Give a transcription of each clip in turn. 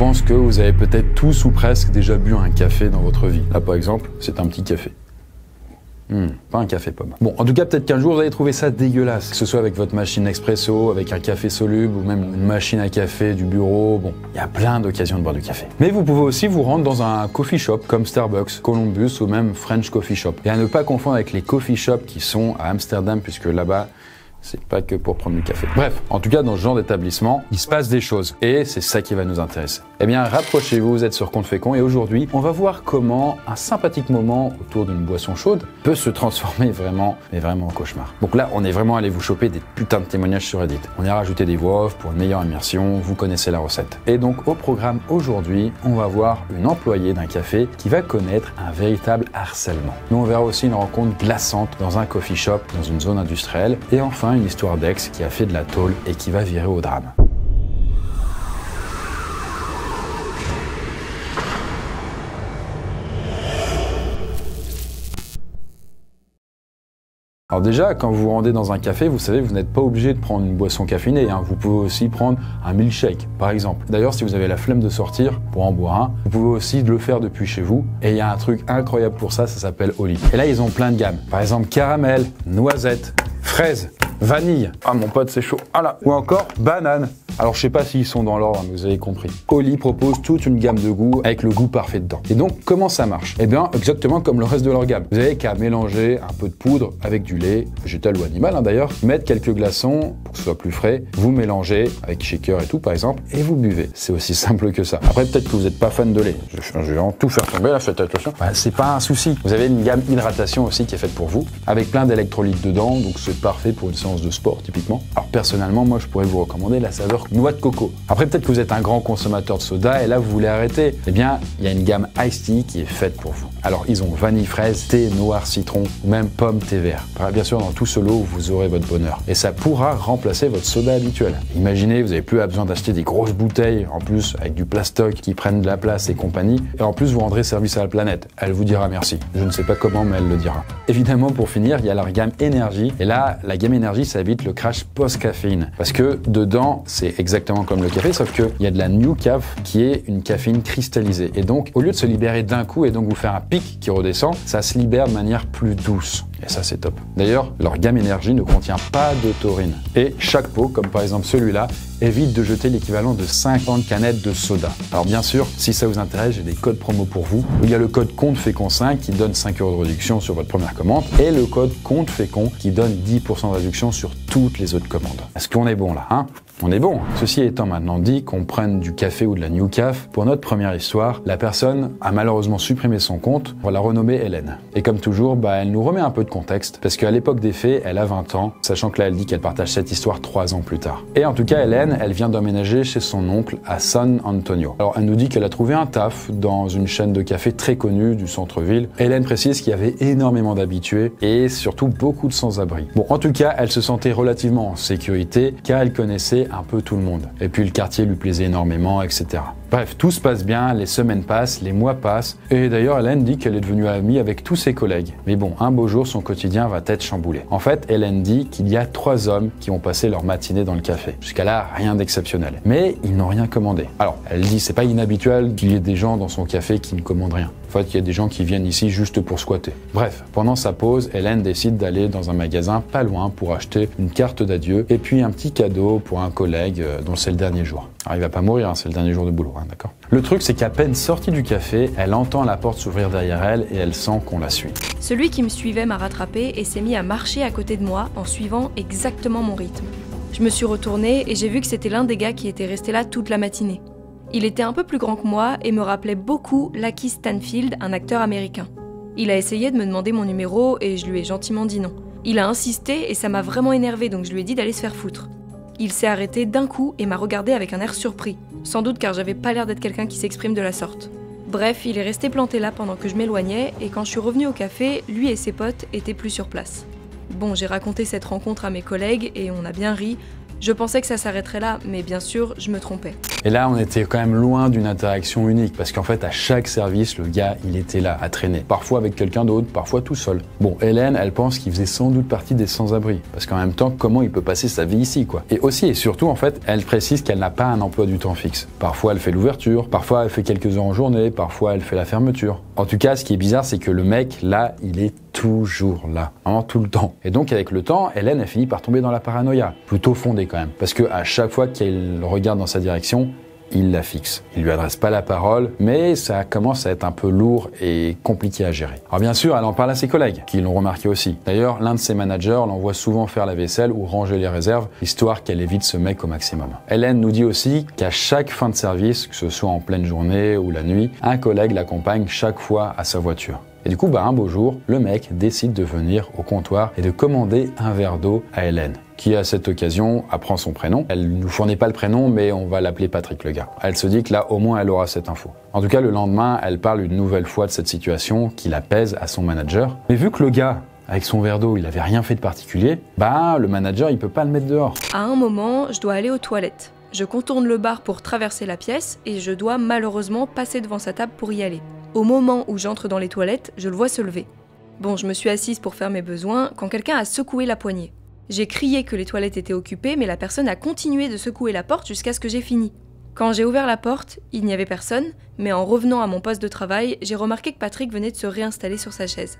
pense que vous avez peut-être tous ou presque déjà bu un café dans votre vie. Là par exemple, c'est un petit café. Pas un café pomme. Bon, en tout cas, peut-être qu'un jour, vous allez trouver ça dégueulasse. Que ce soit avec votre machine Expresso, avec un café soluble, ou même une machine à café du bureau. Bon, il y a plein d'occasions de boire du café. Mais vous pouvez aussi vous rendre dans un coffee shop comme Starbucks, Columbus ou même French Coffee Shop. Et à ne pas confondre avec les coffee shops qui sont à Amsterdam, puisque là-bas, c'est pas que pour prendre du café. Bref, en tout cas, dans ce genre d'établissement, il se passe des choses. Et c'est ça qui va nous intéresser. Eh bien, rapprochez-vous, vous êtes sur Compte Fécond. Et aujourd'hui, on va voir comment un sympathique moment autour d'une boisson chaude peut se transformer vraiment, mais vraiment en cauchemar. Donc là, on est vraiment allé vous choper des putains de témoignages sur Reddit. On y a rajouté des voix off pour une meilleure immersion. Vous connaissez la recette. Et donc, au programme aujourd'hui, on va voir une employée d'un café qui va connaître un véritable harcèlement. Mais on verra aussi une rencontre glaçante dans un coffee shop, dans une zone industrielle. Et enfin, une histoire d'ex qui a fait de la tôle et qui va virer au drame. Alors déjà, quand vous vous rendez dans un café, vous savez, vous n'êtes pas obligé de prendre une boisson caféinée. Vous pouvez aussi prendre un milkshake, par exemple. D'ailleurs, si vous avez la flemme de sortir pour en boire un, vous pouvez aussi le faire depuis chez vous. Et il y a un truc incroyable pour ça, ça s'appelle Oli. Et là, ils ont plein de gammes. Par exemple, caramel, noisette, fraise, vanille. Ah, mon pote, c'est chaud. Ah là. Ou encore banane. Alors, je sais pas s'ils sont dans l'ordre, mais vous avez compris. Oli propose toute une gamme de goûts avec le goût parfait dedans. Et donc, comment ça marche? Eh bien, exactement comme le reste de leur gamme. Vous avez qu'à mélanger un peu de poudre avec du lait, végétal ou animal d'ailleurs, mettre quelques glaçons pour que ce soit plus frais, vous mélangez avec shaker et tout par exemple, et vous buvez. C'est aussi simple que ça. Après, peut-être que vous n'êtes pas fan de lait. Je vais en tout faire tomber, là, faites attention. C'est pas un souci. Vous avez une gamme hydratation aussi qui est faite pour vous, avec plein d'électrolytes dedans, donc c'est parfait pour une séance de sport typiquement. Alors personnellement, moi je pourrais vous recommander la saveur noix de coco. Après, peut-être que vous êtes un grand consommateur de soda et là vous voulez arrêter. Eh bien, il y a une gamme Iced Tea qui est faite pour vous. Alors, ils ont vanille fraise, thé noir citron ou même pomme thé vert. Bien sûr, dans tout ce lot, vous aurez votre bonheur. Et ça pourra remplacer votre soda habituel. Imaginez, vous n'avez plus besoin d'acheter des grosses bouteilles, en plus avec du plastoc qui prennent de la place et compagnie. Et en plus, vous rendrez service à la planète. Elle vous dira merci. Je ne sais pas comment, mais elle le dira. Évidemment, pour finir, il y a leur gamme énergie. Et là, la gamme énergie, ça évite le crash post-caféine. Parce que dedans, c'est exactement comme le café, sauf qu'il y a de la New Caf qui est une caféine cristallisée. Et donc, au lieu de se libérer d'un coup et donc vous faire un pic qui redescend, ça se libère de manière plus douce. Et ça, c'est top. D'ailleurs, leur gamme énergie ne contient pas de taurine. Et chaque pot, comme par exemple celui-là, évite de jeter l'équivalent de 50 canettes de soda. Alors bien sûr, si ça vous intéresse, j'ai des codes promo pour vous. Il y a le code CONTEFÉCON5 qui donne 5 € de réduction sur votre première commande et le code CONTEFÉCON qui donne 10% de réduction sur toutes les autres commandes. Est-ce qu'on est bon là, hein? On est bon. Ceci étant maintenant dit, qu'on prenne du café ou de la New Caf, pour notre première histoire, la personne a malheureusement supprimé son compte pour la renommer Hélène. Et comme toujours, elle nous remet un peu de contexte, parce qu'à l'époque des faits, elle a 20 ans, sachant que là, elle dit qu'elle partage cette histoire 3 ans plus tard. Et en tout cas, Hélène, elle vient d'emménager chez son oncle à San Antonio. Alors, elle nous dit qu'elle a trouvé un taf dans une chaîne de café très connue du centre-ville. Hélène précise qu'il y avait énormément d'habitués et surtout beaucoup de sans-abri. Bon, en tout cas, elle se sentait relativement en sécurité, car elle connaissait un peu tout le monde. Et puis le quartier lui plaisait énormément, etc. Bref, tout se passe bien, les semaines passent, les mois passent, et d'ailleurs Hélène dit qu'elle est devenue amie avec tous ses collègues. Mais bon, un beau jour, son quotidien va être chamboulé. En fait, Hélène dit qu'il y a 3 hommes qui ont passé leur matinée dans le café. Jusqu'à là, rien d'exceptionnel. Mais ils n'ont rien commandé. Alors, elle dit c'est pas inhabituel qu'il y ait des gens dans son café qui ne commandent rien. En fait, il y a des gens qui viennent ici juste pour squatter. Bref, pendant sa pause, Hélène décide d'aller dans un magasin pas loin pour acheter une carte d'adieu et puis un petit cadeau pour un collègue dont c'est le dernier jour. Alors, il va pas mourir, c'est le dernier jour de boulot, d'accord. Le truc, c'est qu'à peine sortie du café, elle entend la porte s'ouvrir derrière elle et elle sent qu'on la suit. Celui qui me suivait m'a rattrapé et s'est mis à marcher à côté de moi en suivant exactement mon rythme. Je me suis retournée et j'ai vu que c'était l'un des gars qui était resté là toute la matinée. Il était un peu plus grand que moi et me rappelait beaucoup Lakeith Stanfield, un acteur américain. Il a essayé de me demander mon numéro et je lui ai gentiment dit non. Il a insisté et ça m'a vraiment énervée, donc je lui ai dit d'aller se faire foutre. Il s'est arrêté d'un coup et m'a regardé avec un air surpris, sans doute car j'avais pas l'air d'être quelqu'un qui s'exprime de la sorte. Bref, il est resté planté là pendant que je m'éloignais et quand je suis revenue au café, lui et ses potes étaient plus sur place. Bon, j'ai raconté cette rencontre à mes collègues et on a bien ri, Je pensais que ça s'arrêterait là, mais bien sûr, je me trompais. Et là, on était quand même loin d'une interaction unique, parce qu'en fait, à chaque service, le gars, il était là, à traîner. Parfois avec quelqu'un d'autre, parfois tout seul. Bon, Hélène, elle pense qu'il faisait sans doute partie des sans-abri, parce qu'en même temps, comment il peut passer sa vie ici, quoi. Et aussi, et surtout, en fait, elle précise qu'elle n'a pas un emploi du temps fixe. Parfois, elle fait l'ouverture, parfois, elle fait quelques heures en journée, parfois, elle fait la fermeture. En tout cas, ce qui est bizarre, c'est que le mec, là, il est toujours là, vraiment tout le temps. Et donc, avec le temps, Hélène, elle finit par tomber dans la paranoïa, plutôt fondée quand même, parce que à chaque fois qu'elle regarde dans sa direction, il la fixe. Il lui adresse pas la parole, mais ça commence à être un peu lourd et compliqué à gérer. Alors bien sûr, elle en parle à ses collègues, qui l'ont remarqué aussi. D'ailleurs, l'un de ses managers l'envoie souvent faire la vaisselle ou ranger les réserves, histoire qu'elle évite ce mec au maximum. Hélène nous dit aussi qu'à chaque fin de service, que ce soit en pleine journée ou la nuit, un collègue l'accompagne chaque fois à sa voiture. Et du coup, un beau jour, le mec décide de venir au comptoir et de commander un verre d'eau à Hélène, qui à cette occasion apprend son prénom. Elle ne nous fournit pas le prénom, mais on va l'appeler Patrick, le gars. Elle se dit que là, au moins, elle aura cette info. En tout cas, le lendemain, elle parle une nouvelle fois de cette situation qui la pèse à son manager. Mais vu que le gars, avec son verre d'eau, il avait rien fait de particulier, le manager, il peut pas le mettre dehors. À un moment, je dois aller aux toilettes. Je contourne le bar pour traverser la pièce et je dois malheureusement passer devant sa table pour y aller. Au moment où j'entre dans les toilettes, je le vois se lever. Bon, je me suis assise pour faire mes besoins quand quelqu'un a secoué la poignée. J'ai crié que les toilettes étaient occupées, mais la personne a continué de secouer la porte jusqu'à ce que j'ai fini. Quand j'ai ouvert la porte, il n'y avait personne, mais en revenant à mon poste de travail, j'ai remarqué que Patrick venait de se réinstaller sur sa chaise.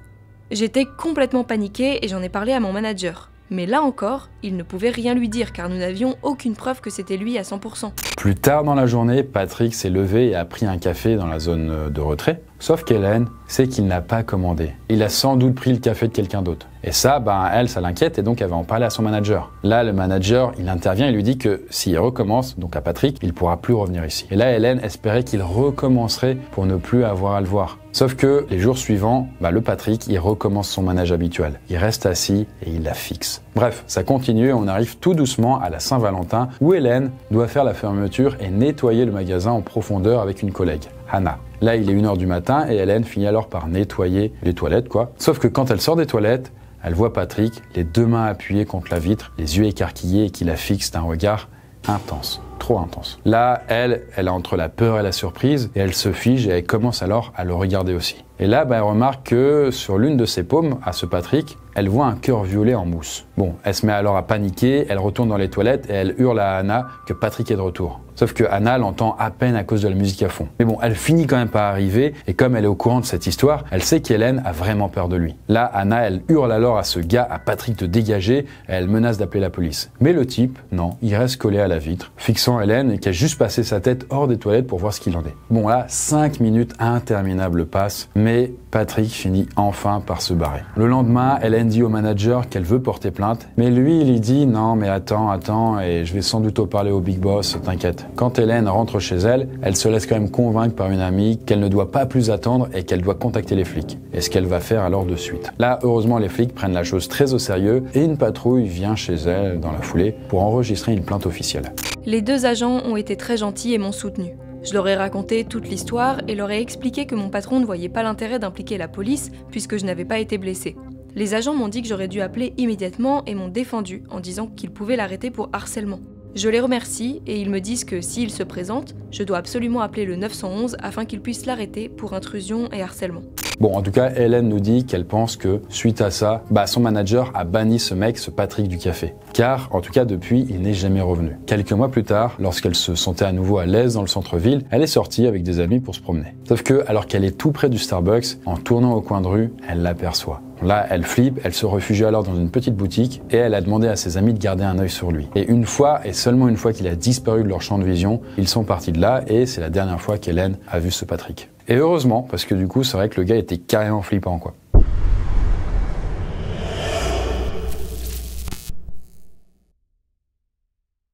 J'étais complètement paniquée et j'en ai parlé à mon manager. Mais là encore, il ne pouvait rien lui dire car nous n'avions aucune preuve que c'était lui à 100%. Plus tard dans la journée, Patrick s'est levé et a pris un café dans la zone de retrait. Sauf qu'Hélène sait qu'il n'a pas commandé. Il a sans doute pris le café de quelqu'un d'autre. Et ça, elle, ça l'inquiète et donc elle va en parler à son manager. Là, le manager, il intervient et lui dit que s'il recommence, donc à Patrick, il pourra plus revenir ici. Et là, Hélène espérait qu'il recommencerait pour ne plus avoir à le voir. Sauf que les jours suivants, le Patrick, il recommence son manège habituel. Il reste assis et il la fixe. Bref, ça continue et on arrive tout doucement à la Saint-Valentin où Hélène doit faire la fermeture et nettoyer le magasin en profondeur avec une collègue, Hannah. Là, il est 1h du matin et Hélène finit alors par nettoyer les toilettes, quoi. Sauf que quand elle sort des toilettes, elle voit Patrick, les deux mains appuyées contre la vitre, les yeux écarquillés et qui la fixe d'un regard intense. Trop intense. Là, elle est entre la peur et la surprise et elle se fige et elle commence alors à le regarder aussi. Et là, elle remarque que sur l'une de ses paumes, à ce Patrick, elle voit un cœur violet en mousse. Bon, elle se met alors à paniquer, elle retourne dans les toilettes et elle hurle à Hannah que Patrick est de retour. Sauf que Hannah l'entend à peine à cause de la musique à fond. Mais bon, elle finit quand même par arriver et comme elle est au courant de cette histoire, elle sait qu'Hélène a vraiment peur de lui. Là, Hannah, elle hurle alors à ce gars, à Patrick de dégager et elle menace d'appeler la police. Mais le type, non, il reste collé à la vitre, fixant Hélène qui a juste passé sa tête hors des toilettes pour voir ce qu'il en est. Bon là, 5 minutes interminables passent, mais Patrick finit enfin par se barrer. Le lendemain, Hélène dit au manager qu'elle veut porter plainte, mais lui, il lui dit « Non, mais attends, et je vais sans doute parler au big boss, t'inquiète. » Quand Hélène rentre chez elle, elle se laisse quand même convaincre par une amie qu'elle ne doit pas plus attendre et qu'elle doit contacter les flics. Et ce qu'elle va faire alors de suite. Là, heureusement, les flics prennent la chose très au sérieux et une patrouille vient chez elle dans la foulée pour enregistrer une plainte officielle. Les deux agents ont été très gentils et m'ont soutenu. Je leur ai raconté toute l'histoire et leur ai expliqué que mon patron ne voyait pas l'intérêt d'impliquer la police puisque je n'avais pas été blessée. Les agents m'ont dit que j'aurais dû appeler immédiatement et m'ont défendu en disant qu'ils pouvaient l'arrêter pour harcèlement. Je les remercie et ils me disent que s'il se présente, je dois absolument appeler le 911 afin qu'ils puissent l'arrêter pour intrusion et harcèlement. Bon, en tout cas, Hélène nous dit qu'elle pense que, suite à ça, son manager a banni ce mec, ce Patrick du café. Car, en tout cas, depuis, il n'est jamais revenu. Quelques mois plus tard, lorsqu'elle se sentait à nouveau à l'aise dans le centre-ville, elle est sortie avec des amis pour se promener. Sauf que, alors qu'elle est tout près du Starbucks, en tournant au coin de rue, elle l'aperçoit. Là, elle flippe, elle se réfugie alors dans une petite boutique et elle a demandé à ses amis de garder un œil sur lui. Et une fois, et seulement une fois qu'il a disparu de leur champ de vision, ils sont partis de là et c'est la dernière fois qu'Hélène a vu ce Patrick. Et heureusement, parce que du coup, c'est vrai que le gars était carrément flippant, quoi.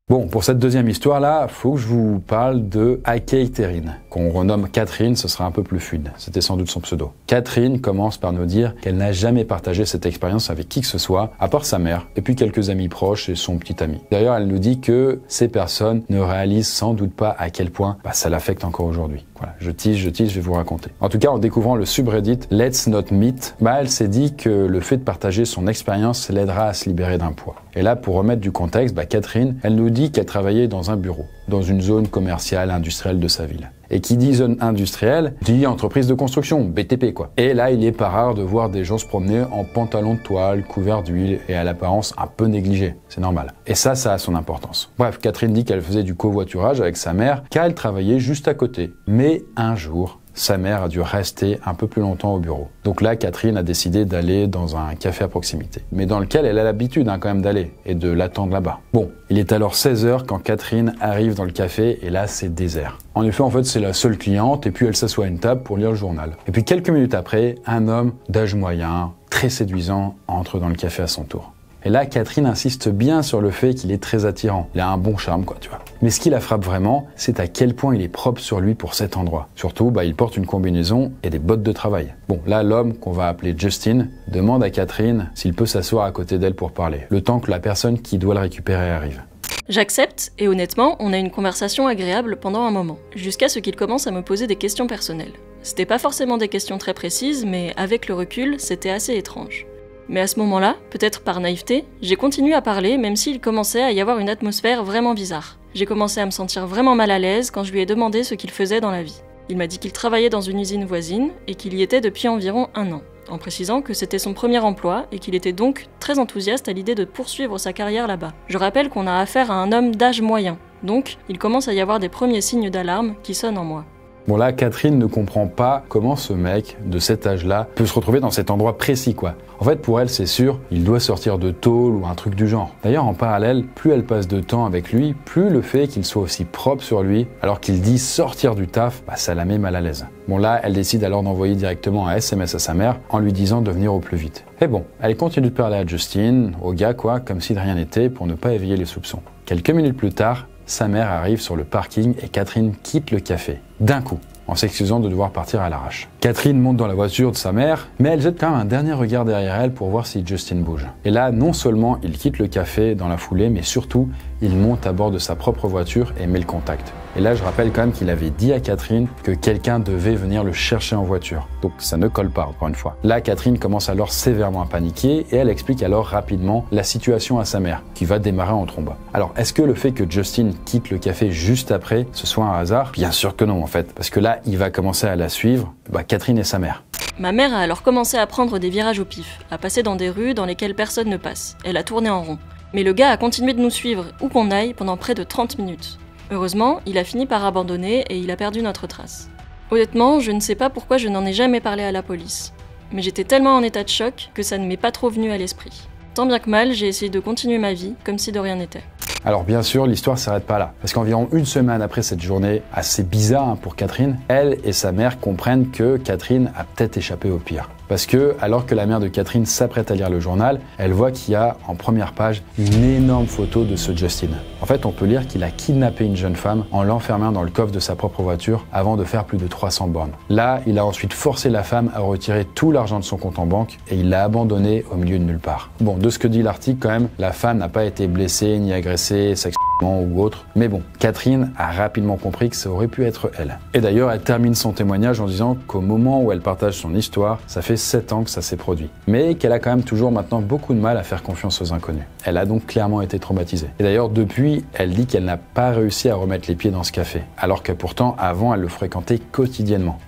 Bon, pour cette deuxième histoire-là, faut que je vous parle de Catherine, qu'on renomme Catherine, ce sera un peu plus fluide. C'était sans doute son pseudo. Catherine commence par nous dire qu'elle n'a jamais partagé cette expérience avec qui que ce soit, à part sa mère, et puis quelques amis proches et son petit ami. D'ailleurs, elle nous dit que ces personnes ne réalisent sans doute pas à quel point ça l'affecte encore aujourd'hui. Voilà, je tease, je vais vous raconter. En tout cas, en découvrant le subreddit Let's Not Meet, elle s'est dit que le fait de partager son expérience l'aidera à se libérer d'un poids. Et là, pour remettre du contexte, Catherine, elle nous dit qu'elle travaillait dans un bureau, dans une zone commerciale, industrielle de sa ville. Et qui dit zone industrielle, dit entreprise de construction, BTP quoi. Et là, il est pas rare de voir des gens se promener en pantalon de toile, couverts d'huile et à l'apparence un peu négligés. C'est normal. Et ça a son importance. Bref, Catherine dit qu'elle faisait du covoiturage avec sa mère, car elle travaillait juste à côté. Mais un jour, sa mère a dû rester un peu plus longtemps au bureau. Donc là, Catherine a décidé d'aller dans un café à proximité, mais dans lequel elle a l'habitude quand même d'aller et de l'attendre là-bas. Bon, il est alors 16h quand Catherine arrive dans le café et là, c'est désert. En effet, c'est la seule cliente et puis elle s'assoit à une table pour lire le journal. Et puis quelques minutes après, un homme d'âge moyen, très séduisant, entre dans le café à son tour. Et là, Catherine insiste bien sur le fait qu'il est très attirant. Il a un bon charme, tu vois. Mais ce qui la frappe vraiment, c'est à quel point il est propre sur lui pour cet endroit. Surtout, il porte une combinaison et des bottes de travail. Bon, là, l'homme, qu'on va appeler Justin, demande à Catherine s'il peut s'asseoir à côté d'elle pour parler, le temps que la personne qui doit le récupérer arrive. J'accepte, et honnêtement, on a une conversation agréable pendant un moment, jusqu'à ce qu'il commence à me poser des questions personnelles. C'était pas forcément des questions très précises, mais avec le recul, c'était assez étrange. Mais à ce moment-là, peut-être par naïveté, j'ai continué à parler même s'il commençait à y avoir une atmosphère vraiment bizarre. J'ai commencé à me sentir vraiment mal à l'aise quand je lui ai demandé ce qu'il faisait dans la vie. Il m'a dit qu'il travaillait dans une usine voisine et qu'il y était depuis environ 1 an, en précisant que c'était son premier emploi et qu'il était donc très enthousiaste à l'idée de poursuivre sa carrière là-bas. Je rappelle qu'on a affaire à un homme d'âge moyen, donc il commence à y avoir des premiers signes d'alarme qui sonnent en moi. Bon là, Catherine ne comprend pas comment ce mec de cet âge-là peut se retrouver dans cet endroit précis quoi. En fait, pour elle, c'est sûr, il doit sortir de tôle ou un truc du genre. D'ailleurs, en parallèle, plus elle passe de temps avec lui, plus le fait qu'il soit aussi propre sur lui, alors qu'il dit sortir du taf, ça la met mal à l'aise. Bon là, elle décide alors d'envoyer directement un SMS à sa mère en lui disant de venir au plus vite. Et bon, elle continue de parler à Justin, au gars comme si de rien n'était, pour ne pas éveiller les soupçons. Quelques minutes plus tard, sa mère arrive sur le parking et Catherine quitte le café, d'un coup, en s'excusant de devoir partir à l'arrache. Catherine monte dans la voiture de sa mère, mais elle jette quand même un dernier regard derrière elle pour voir si Justin bouge. Et là, non seulement il quitte le café dans la foulée, mais surtout, il monte à bord de sa propre voiture et met le contact. Et là, je rappelle quand même qu'il avait dit à Catherine que quelqu'un devait venir le chercher en voiture. Donc ça ne colle pas, encore une fois. Là, Catherine commence alors sévèrement à paniquer et elle explique alors rapidement la situation à sa mère, qui va démarrer en trombe. Alors, est-ce que le fait que Justin quitte le café juste après, ce soit un hasard? Bien sûr que non, en fait. Parce que là, il va commencer à la suivre, Catherine et sa mère. Ma mère a alors commencé à prendre des virages au pif, à passer dans des rues dans lesquelles personne ne passe. Elle a tourné en rond. Mais le gars a continué de nous suivre, où qu'on aille, pendant près de 30 minutes. Heureusement, il a fini par abandonner et il a perdu notre trace. Honnêtement, je ne sais pas pourquoi je n'en ai jamais parlé à la police. Mais j'étais tellement en état de choc que ça ne m'est pas trop venu à l'esprit. Tant bien que mal, j'ai essayé de continuer ma vie, comme si de rien n'était. Alors bien sûr, l'histoire s'arrête pas là. Parce qu'environ 1 semaine après cette journée assez bizarre pour Catherine, elle et sa mère comprennent que Catherine a peut-être échappé au pire. Parce que, alors que la mère de Catherine s'apprête à lire le journal, elle voit qu'il y a en première page une énorme photo de ce Justin. En fait, on peut lire qu'il a kidnappé une jeune femme en l'enfermant dans le coffre de sa propre voiture avant de faire plus de 300 bornes. Là, il a ensuite forcé la femme à retirer tout l'argent de son compte en banque et il l'a abandonnée au milieu de nulle part. Bon, de ce que dit l'article quand même, la femme n'a pas été blessée ni agressée sexuellement ou autre. Mais bon, Catherine a rapidement compris que ça aurait pu être elle. Et d'ailleurs, elle termine son témoignage en disant qu'au moment où elle partage son histoire, ça fait 7 ans que ça s'est produit. Mais qu'elle a quand même toujours maintenant beaucoup de mal à faire confiance aux inconnus. Elle a donc clairement été traumatisée. Et d'ailleurs, depuis, elle dit qu'elle n'a pas réussi à remettre les pieds dans ce café. Alors que pourtant, avant, elle le fréquentait quotidiennement.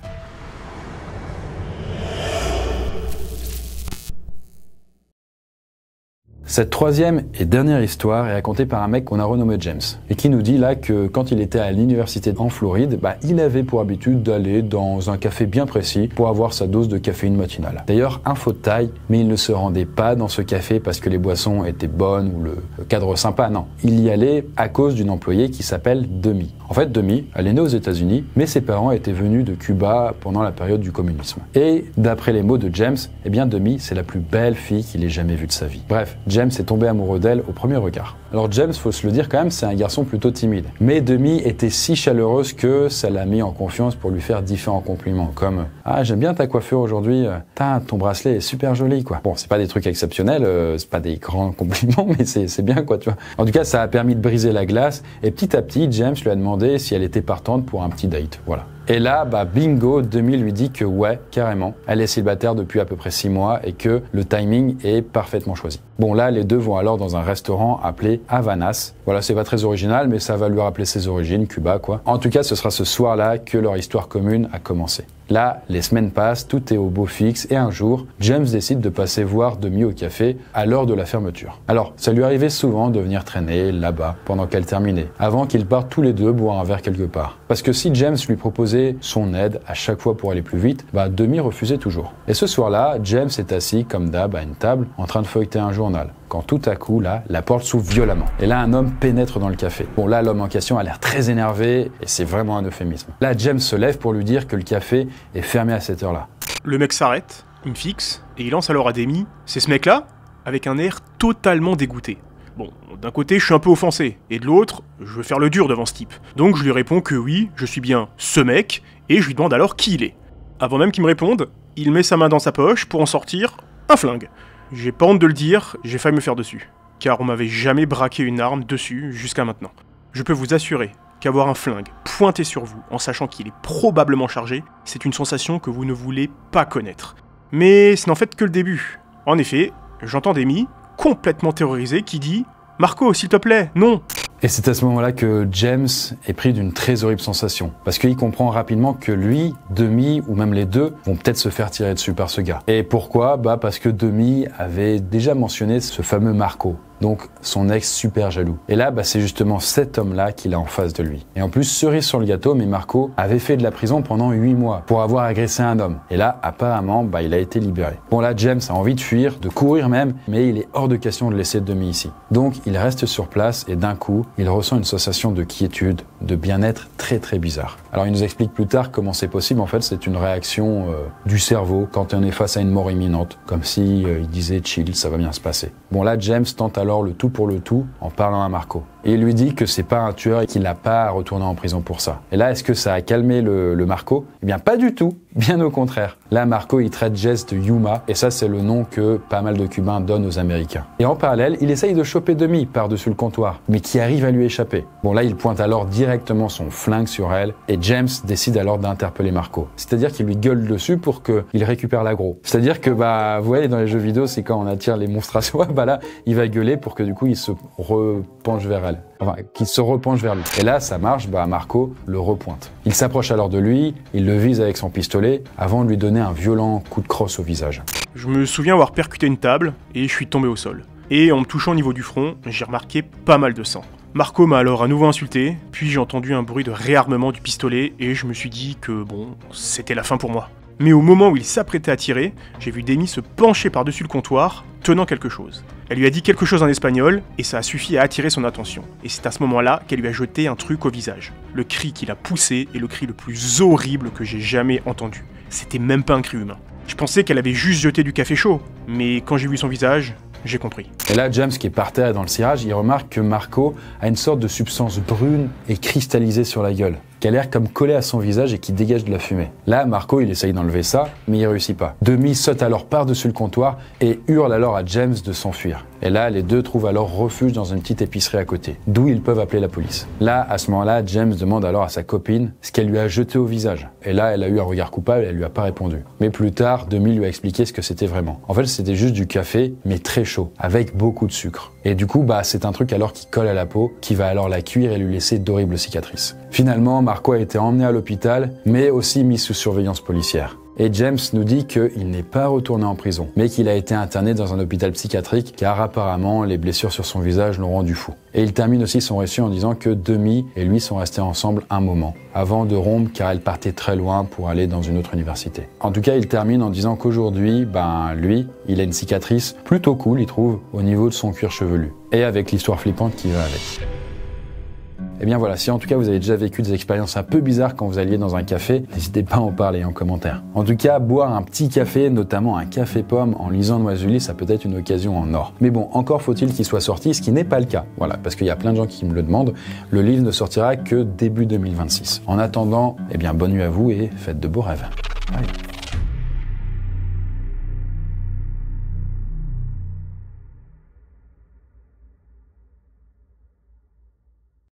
Cette troisième et dernière histoire est racontée par un mec qu'on a renommé James et qui nous dit là que quand il était à l'université en Floride, il avait pour habitude d'aller dans un café bien précis pour avoir sa dose de caféine matinale. D'ailleurs, info de taille, mais il ne se rendait pas dans ce café parce que les boissons étaient bonnes ou le cadre sympa, non. Il y allait à cause d'une employée qui s'appelle Demi. En fait, Demi, elle est née aux États-Unis, mais ses parents étaient venus de Cuba pendant la période du communisme. Et d'après les mots de James, Demi, c'est la plus belle fille qu'il ait jamais vue de sa vie. Bref, James est tombé amoureux d'elle au premier regard. Alors James, faut se le dire quand même, c'est un garçon plutôt timide. Mais Demi était si chaleureuse que ça l'a mis en confiance pour lui faire différents compliments, comme « Ah, j'aime bien ta coiffure aujourd'hui, ton bracelet est super joli, quoi. » Bon, c'est pas des trucs exceptionnels, c'est pas des grands compliments, mais c'est bien, quoi, tu vois. En tout cas, ça a permis de briser la glace, et petit à petit, James lui a demandé si elle était partante pour un petit date, voilà. Et là, bingo, Demi lui dit que ouais, carrément, elle est célibataire depuis à peu près 6 mois et que le timing est parfaitement choisi. Bon là, les deux vont alors dans un restaurant appelé Havanas. Voilà, c'est pas très original, mais ça va lui rappeler ses origines, Cuba quoi. En tout cas, ce sera ce soir-là que leur histoire commune a commencé. Là, les semaines passent, tout est au beau fixe et un jour, James décide de passer voir Demi au café à l'heure de la fermeture. Alors, ça lui arrivait souvent de venir traîner là-bas pendant qu'elle terminait, avant qu'ils partent tous les deux boire un verre quelque part. Parce que si James lui proposait son aide à chaque fois pour aller plus vite, Demi refusait toujours. Et ce soir-là, James est assis comme d'hab à une table en train de feuilleter un journal. Quand tout à coup, là, la porte s'ouvre violemment. Et là, un homme pénètre dans le café. Bon, là, l'homme en question a l'air très énervé et c'est vraiment un euphémisme. Là, James se lève pour lui dire que le café est fermé à cette heure-là. Le mec s'arrête, il me fixe et il lance alors à Demi « C'est ce mec-là ?» avec un air totalement dégoûté. Bon, d'un côté, je suis un peu offensé, et de l'autre, je veux faire le dur devant ce type. Donc je lui réponds que oui, je suis bien ce mec, et je lui demande alors qui il est. Avant même qu'il me réponde, il met sa main dans sa poche pour en sortir un flingue. J'ai pas honte de le dire, j'ai failli me faire dessus. Car on m'avait jamais braqué une arme dessus jusqu'à maintenant. Je peux vous assurer qu'avoir un flingue pointé sur vous en sachant qu'il est probablement chargé, c'est une sensation que vous ne voulez pas connaître. Mais ce n'en fait que le début. En effet, j'entends Demi, complètement terrorisé, qui dit « Marco, s'il te plaît, non !» Et c'est à ce moment-là que James est pris d'une très horrible sensation. Parce qu'il comprend rapidement que lui, Demi, ou même les deux, vont peut-être se faire tirer dessus par ce gars. Et pourquoi ? Parce que Demi avait déjà mentionné ce fameux Marco. Donc son ex super jaloux. Et là, c'est justement cet homme-là qu'il a en face de lui. Et en plus, cerise sur le gâteau, mais Marco avait fait de la prison pendant 8 mois pour avoir agressé un homme. Et là, apparemment, il a été libéré. Bon là, James a envie de fuir, de courir même, mais il est hors de question de laisser Demi ici. Donc il reste sur place et d'un coup, il ressent une sensation de quiétude, de bien-être très très bizarre. Alors il nous explique plus tard comment c'est possible. En fait, c'est une réaction du cerveau quand on est face à une mort imminente. Comme si il disait chill, ça va bien se passer. Bon là, James tente alors le tout pour le tout en parlant à Marco. Et il lui dit que c'est pas un tueur et qu'il n'a pas à retourner en prison pour ça. Et là, est-ce que ça a calmé le Marco ? Eh bien, pas du tout. Bien au contraire. Là, Marco, il traite Jess de Yuma, et ça, c'est le nom que pas mal de Cubains donnent aux Américains. Et en parallèle, il essaye de choper Demi par-dessus le comptoir, mais qui arrive à lui échapper. Bon, là, il pointe alors directement son flingue sur elle, et James décide alors d'interpeller Marco. C'est-à-dire qu'il lui gueule dessus pour qu'il récupère l'aggro. C'est-à-dire que, vous voyez, dans les jeux vidéo, c'est quand on attire les monstres à soi, là, il va gueuler pour que, du coup, il se repenche vers elle. Enfin, qu'il se repenche vers lui. Et là, ça marche, Marco le repointe. Il s'approche alors de lui, il le vise avec son pistolet, avant de lui donner un violent coup de crosse au visage. Je me souviens avoir percuté une table, et je suis tombé au sol. Et en me touchant au niveau du front, j'ai remarqué pas mal de sang. Marco m'a alors à nouveau insulté, puis j'ai entendu un bruit de réarmement du pistolet, et je me suis dit que c'était la fin pour moi. Mais au moment où il s'apprêtait à tirer, j'ai vu Demi se pencher par-dessus le comptoir, tenant quelque chose. Elle lui a dit quelque chose en espagnol, et ça a suffi à attirer son attention. Et c'est à ce moment-là qu'elle lui a jeté un truc au visage. Le cri qu'il a poussé est le cri le plus horrible que j'ai jamais entendu. C'était même pas un cri humain. Je pensais qu'elle avait juste jeté du café chaud, mais quand j'ai vu son visage, j'ai compris. Et là, James, qui est par terre dans le cirage, il remarque que Marco a une sorte de substance brune et cristallisée sur la gueule, qui a l'air comme collée à son visage et qui dégage de la fumée. Là, Marco, il essaye d'enlever ça, mais il réussit pas. Demi saute alors par-dessus le comptoir et hurle alors à James de s'enfuir. Et là, les deux trouvent alors refuge dans une petite épicerie à côté, d'où ils peuvent appeler la police. Là, à ce moment-là, James demande alors à sa copine ce qu'elle lui a jeté au visage. Et là, elle a eu un regard coupable et elle lui a pas répondu. Mais plus tard, Demi lui a expliqué ce que c'était vraiment. En fait, c'était juste du café, mais très chaud, avec beaucoup de sucre. Et du coup, c'est un truc alors qui colle à la peau, qui va alors la cuire et lui laisser d'horribles cicatrices. Finalement, Marco a été emmené à l'hôpital, mais aussi mis sous surveillance policière. Et James nous dit qu'il n'est pas retourné en prison, mais qu'il a été interné dans un hôpital psychiatrique car apparemment les blessures sur son visage l'ont rendu fou. Et il termine aussi son récit en disant que Demi et lui sont restés ensemble un moment, avant de rompre car elle partait très loin pour aller dans une autre université. En tout cas, il termine en disant qu'aujourd'hui, lui, il a une cicatrice plutôt cool, il trouve, au niveau de son cuir chevelu. Et avec l'histoire flippante qui va avec. Eh bien voilà, si en tout cas vous avez déjà vécu des expériences un peu bizarres quand vous alliez dans un café, n'hésitez pas à en parler en commentaire. En tout cas, boire un petit café, notamment un café pomme en lisant Noisuli, ça peut être une occasion en or. Mais bon, encore faut-il qu'il soit sorti, ce qui n'est pas le cas. Voilà, parce qu'il y a plein de gens qui me le demandent. Le livre ne sortira que début 2026. En attendant, bonne nuit à vous et faites de beaux rêves. Allez.